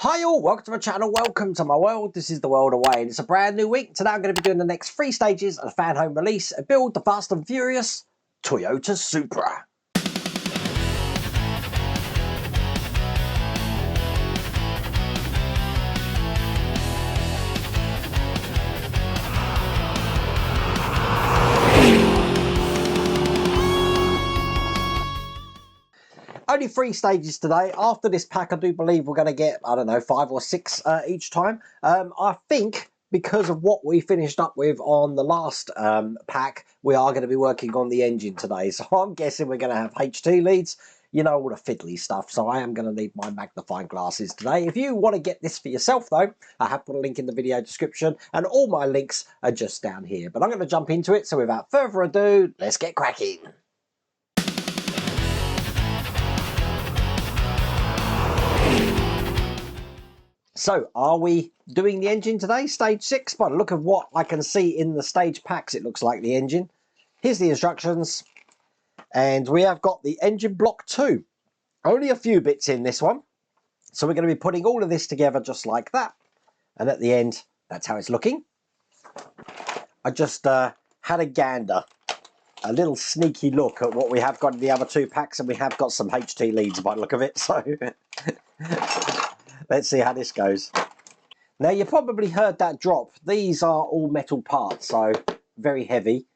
Hi all, welcome to my channel, welcome to my world. This is the world away and it's a brand new week. Today I'm going to be doing the next 3 stages of the Fanhome release and build the Fast and Furious Toyota Supra. Only 3 stages today. After this pack I do believe we're going to get, I don't know, 5 or 6 each time. I think because of what we finished up with on the last pack, we are going to be working on the engine today. So I'm guessing we're going to have HT leads, you know, all the fiddly stuff. So I am going to need my magnifying glasses today. If you want to get this for yourself though, I have put a link in the video description and all my links are just down here. But I'm going to jump into it. So without further ado, let's get cracking. So, are we doing the engine today? Stage 6. By the look of what I can see in the stage packs, it looks like the engine. Here's the instructions. And we have got the engine block 2. Only a few bits in this one. So we're going to be putting all of this together just like that. And at the end, that's how it's looking. I just had a gander. A little sneaky look at what we have got in the other 2 packs. And we have got some HT leads by the look of it. So let's see how this goes. Now, you probably heard that drop. These are all metal parts, so very heavy.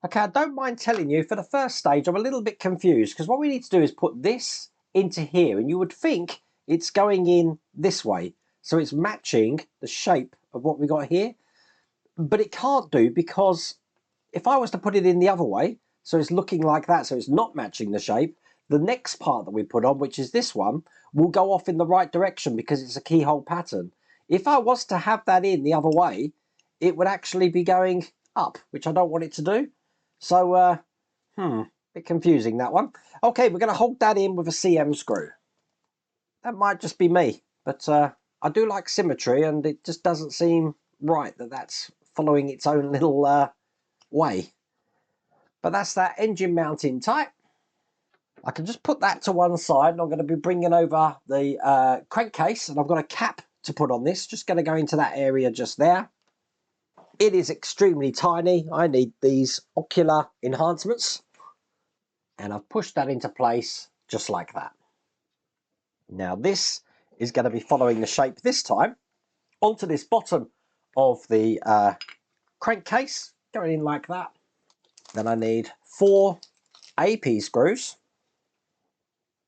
Okay, I don't mind telling you, for the first stage, I'm a little bit confused, because what we need to do is put this into here, and you would think it's going in this way. So it's matching the shape of what we got here. But it can't do, because if I was to put it in the other way, so it's looking like that, so it's not matching the shape, the next part that we put on, which is this one, will go off in the right direction because it's a keyhole pattern. If I was to have that in the other way, it would actually be going up, which I don't want it to do. So, bit confusing, that one. Okay, we're going to hold that in with a CM screw. That might just be me, but I do like symmetry, and it just doesn't seem right that that's following its own little way. But that's that engine mounting type. I can just put that to one side, and I'm going to be bringing over the crankcase, and I've got a cap to put on this. Just going to go into that area just there. It is extremely tiny. I need these ocular enhancements, and I've pushed that into place just like that. Now this is going to be following the shape this time onto this bottom of the crankcase, going in like that. Then I need 4 AP screws.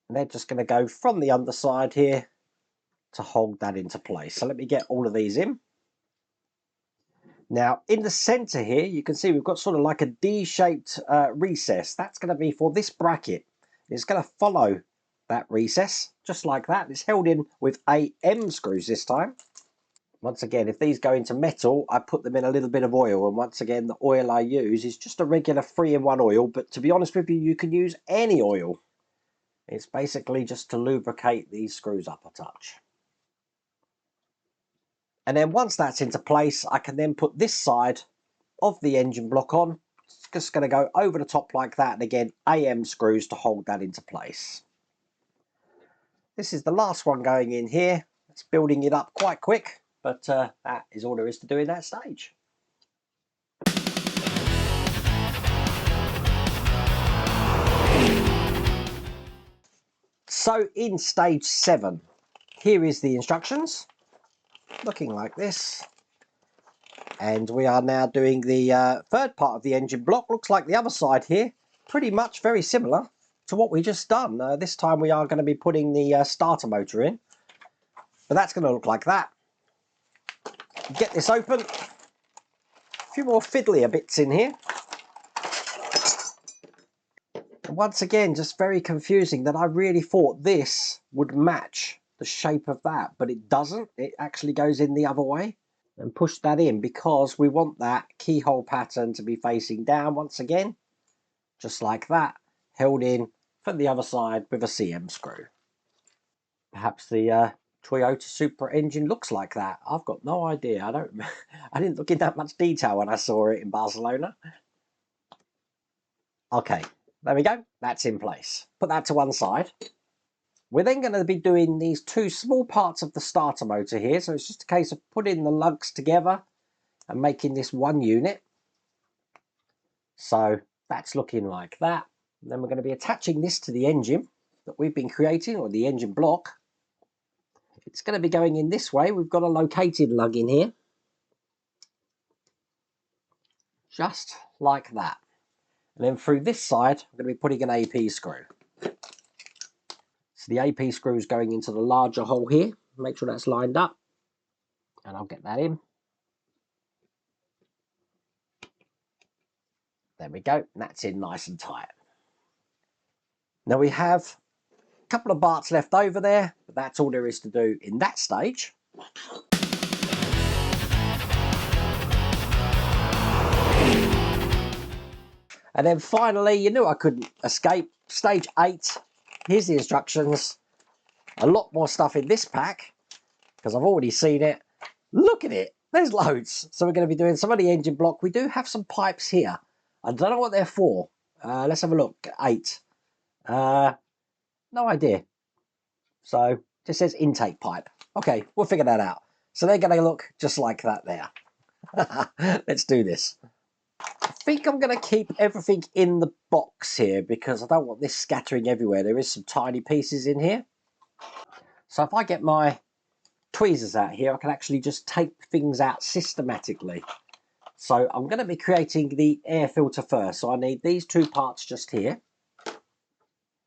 And they're just going to go from the underside here to hold that into place. So let me get all of these in. Now, in the center here, you can see we've got sort of like a D-shaped recess. That's going to be for this bracket. It's going to follow that recess, just like that. It's held in with AM screws this time. Once again, if these go into metal, I put them in a little bit of oil. And once again, the oil I use is just a regular 3-in-1 oil. But to be honest with you, you can use any oil. It's basically just to lubricate these screws up a touch. And then once that's into place, I can then put this side of the engine block on. It's just going to go over the top like that. And again, AM screws to hold that into place. This is the last one going in here. It's building it up quite quick, but that is all there is to do in that stage. So in stage 7, here is the instructions, looking like this. And we are now doing the third part of the engine block. Looks like the other side here, pretty much very similar to what we just done. This time we are going to be putting the starter motor in. But that's going to look like that. Get this open. A few more fiddlier bits in here. Once again, just very confusing that I really thought this would match the shape of that, but it doesn't. It actually goes in the other way. And push that in because we want that keyhole pattern to be facing down once again, just like that, held in from the other side with a CM screw. Perhaps the Toyota Supra engine looks like that. I've got no idea. I didn't look in that much detail when I saw it in Barcelona. Okay. There we go, that's in place. Put that to one side. We're then going to be doing these two small parts of the starter motor here. So it's just a case of putting the lugs together and making this one unit. So that's looking like that. And then we're going to be attaching this to the engine that we've been creating, or the engine block. It's going to be going in this way. We've got a located lug in here. Just like that. And then through this side, I'm going to be putting an AP screw. So the AP screw is going into the larger hole here. Make sure that's lined up. And I'll get that in. There we go. And that's in nice and tight. Now we have a couple of parts left over there, but that's all there is to do in that stage. And then finally, you knew I couldn't escape. Stage 8. Here's the instructions. A lot more stuff in this pack, because I've already seen it. Look at it. There's loads. So we're going to be doing some of the engine block. We do have some pipes here. I don't know what they're for. Let's have a look. 8. No idea. So just says intake pipe. Okay, we'll figure that out. So they're going to look just like that there. Let's do this. I think I'm going to keep everything in the box here because I don't want this scattering everywhere. There is some tiny pieces in here. So if I get my tweezers out here, I can actually just take things out systematically. So I'm going to be creating the air filter first. So I need these two parts just here.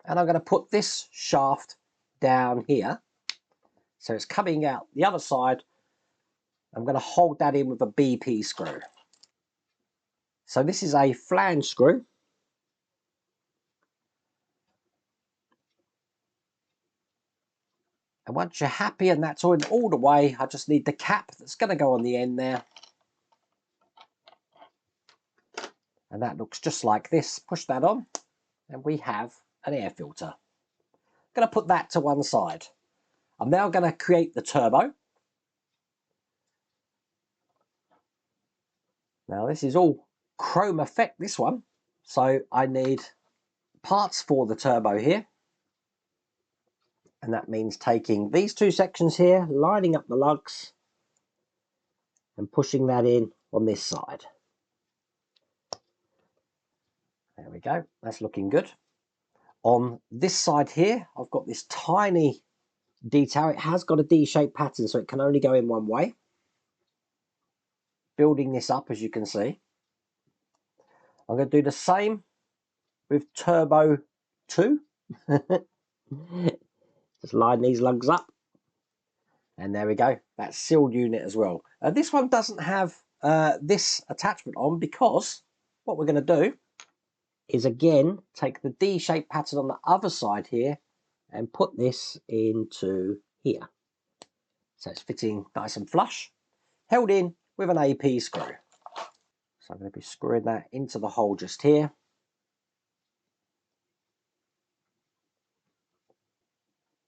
And I'm going to put this shaft down here. So it's coming out the other side. I'm going to hold that in with a BP screw. So this is a flange screw. And once you're happy and that's all the way, I just need the cap that's going to go on the end there. And that looks just like this. Push that on and we have an air filter. I'm going to put that to one side. I'm now going to create the turbo. Now this is all chrome effect, this one. So I need parts for the turbo here. And that means taking these two sections here, lining up the lugs and pushing that in on this side. There we go. That's looking good. On this side here, I've got this tiny detail. It has got a D-shaped pattern, so it can only go in one way. Building this up, as you can see. I'm going to do the same with turbo 2. Just line these lugs up. And there we go. That's sealed unit as well. This one doesn't have this attachment on because what we're going to do is again take the D-shaped pattern on the other side here and put this into here. So it's fitting nice and flush, held in with an AP screw. So I'm going to be screwing that into the hole just here.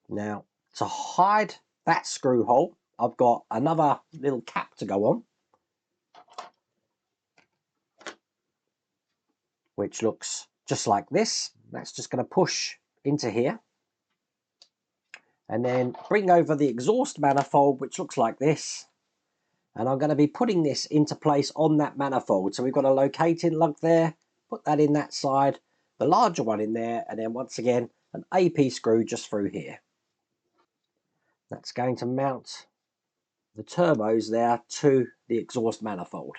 Now, to hide that screw hole, I've got another little cap to go on, which looks just like this. That's just going to push into here. And then bring over the exhaust manifold, which looks like this. And I'm going to be putting this into place on that manifold. So we've got a locating lug there, put that in that side, the larger one in there, and then once again, an AP screw just through here. That's going to mount the turbos there to the exhaust manifold.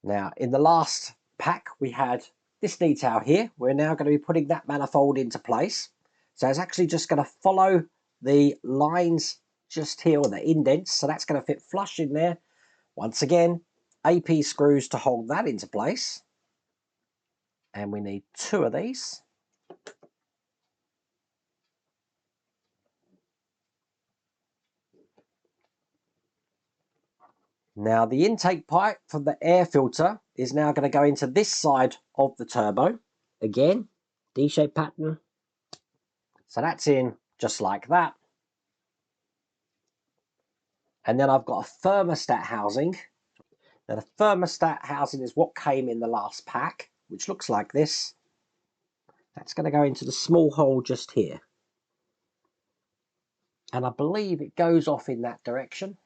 Now, in the last pack, we had this detail here. We're now going to be putting that manifold into place. So it's actually just going to follow the lines just here, or the indents. So that's going to fit flush in there. Once again, AP screws to hold that into place. And we need 2 of these. Now the intake pipe for the air filter is now going to go into this side of the turbo. Again, D-shaped pattern. So that's in just like that. And then I've got a thermostat housing. Now the thermostat housing is what came in the last pack, which looks like this. That's going to go into the small hole just here. And I believe it goes off in that direction.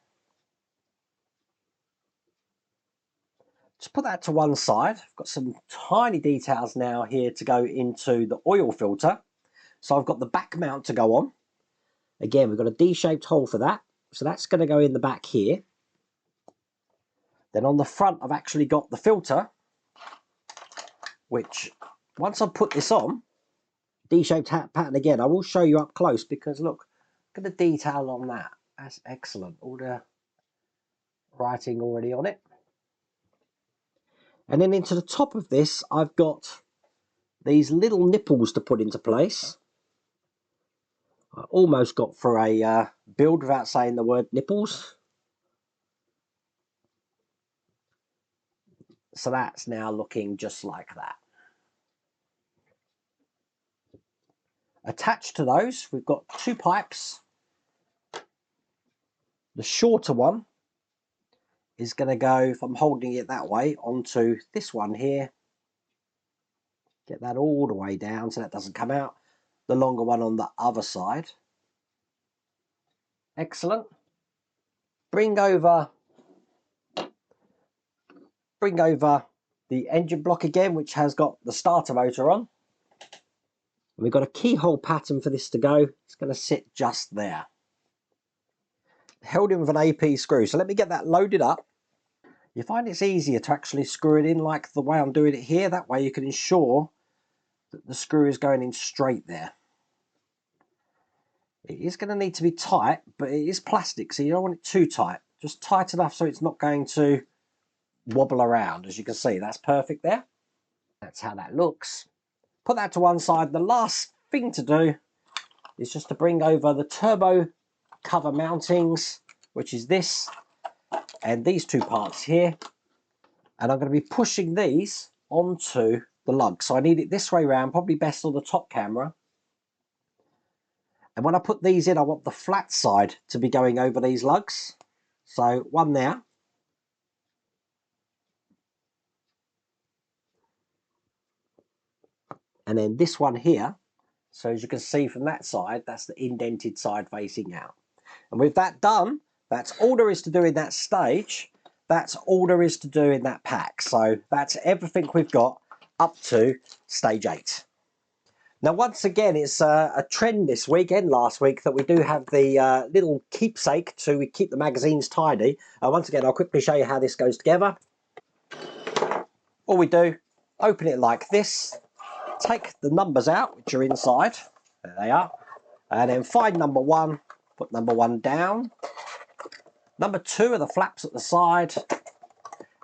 Just put that to one side. I've got some tiny details now here to go into the oil filter. So I've got the back mount to go on. Again, we've got a D-shaped hole for that. So that's going to go in the back here. Then on the front, I've actually got the filter, which once I put this on, D-shaped pattern again, I will show you up close because look at the detail on that. That's excellent. All the writing already on it. And then into the top of this, I've got these little nipples to put into place. I almost got for a build without saying the word nipples. So that's now looking just like that. Attached to those, we've got two pipes. The shorter one is going to go, if I'm holding it that way, onto this one here. Get that all the way down so that doesn't come out. The longer one on the other side. Excellent. Bring over the engine block again, which has got the starter motor on. And we've got a keyhole pattern for this to go. It's going to sit just there. Held in with an AP screw. So let me get that loaded up. You find it's easier to actually screw it in like the way I'm doing it here. That way you can ensure that the screw is going in straight there. It is going to need to be tight, but it is plastic, so you don't want it too tight. Just tight enough so it's not going to wobble around. As you can see, that's perfect there. That's how that looks. Put that to one side. The last thing to do is just to bring over the turbo cover mountings, which is this and these two parts here. And I'm going to be pushing these onto the lug. So I need it this way round, probably best on the top camera. And when I put these in, I want the flat side to be going over these lugs. So one there. And then this one here. So as you can see from that side, that's the indented side facing out. And with that done, that's all there is to do in that stage. That's all there is to do in that pack. So that's everything we've got up to stage 8. Now, once again, it's a trend this week and last week that we do have the little keepsake to keep the magazines tidy. Once again, I'll quickly show you how this goes together. All we do, open it like this, take the numbers out, which are inside. There they are. And then find number 1, put number 1 down. Number 2 are the flaps at the side.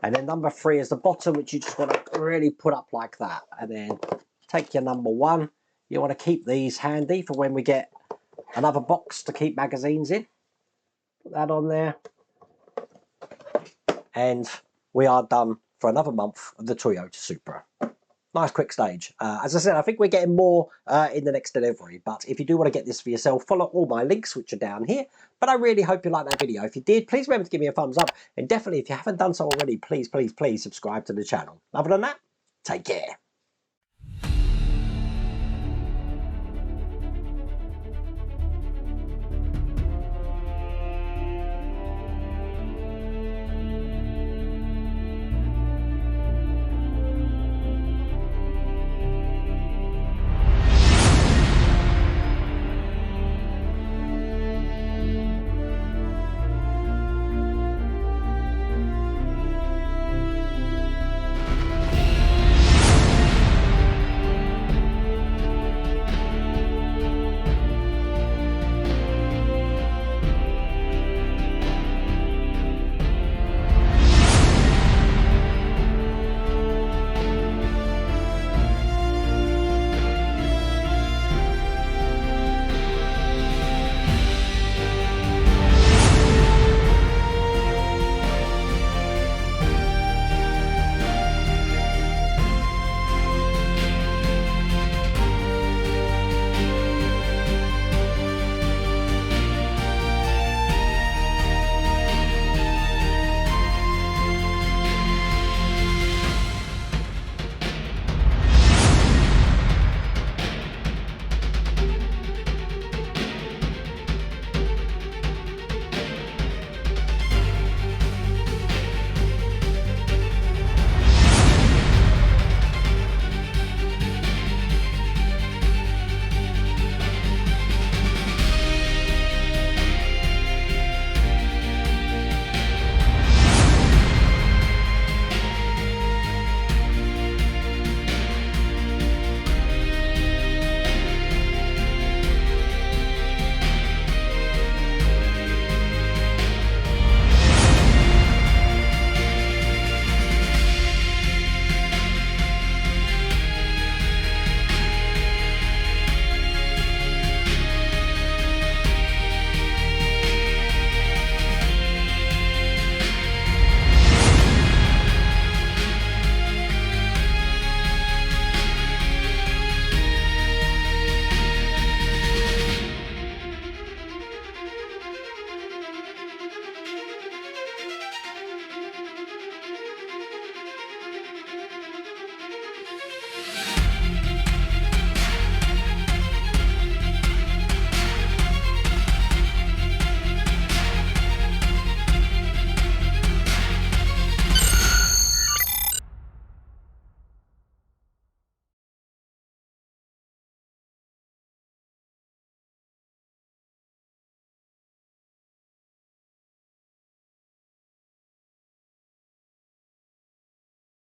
And then number 3 is the bottom, which you just want to really put up like that. And then take your number 1. You want to keep these handy for when we get another box to keep magazines in. Put that on there. And we are done for another month of the Toyota Supra. Nice quick stage. As I said, I think we're getting more in the next delivery. But if you do want to get this for yourself, follow all my links, which are down here. But I really hope you liked that video. If you did, please remember to give me a thumbs up. And definitely, if you haven't done so already, please, please, please subscribe to the channel. Other than that, take care.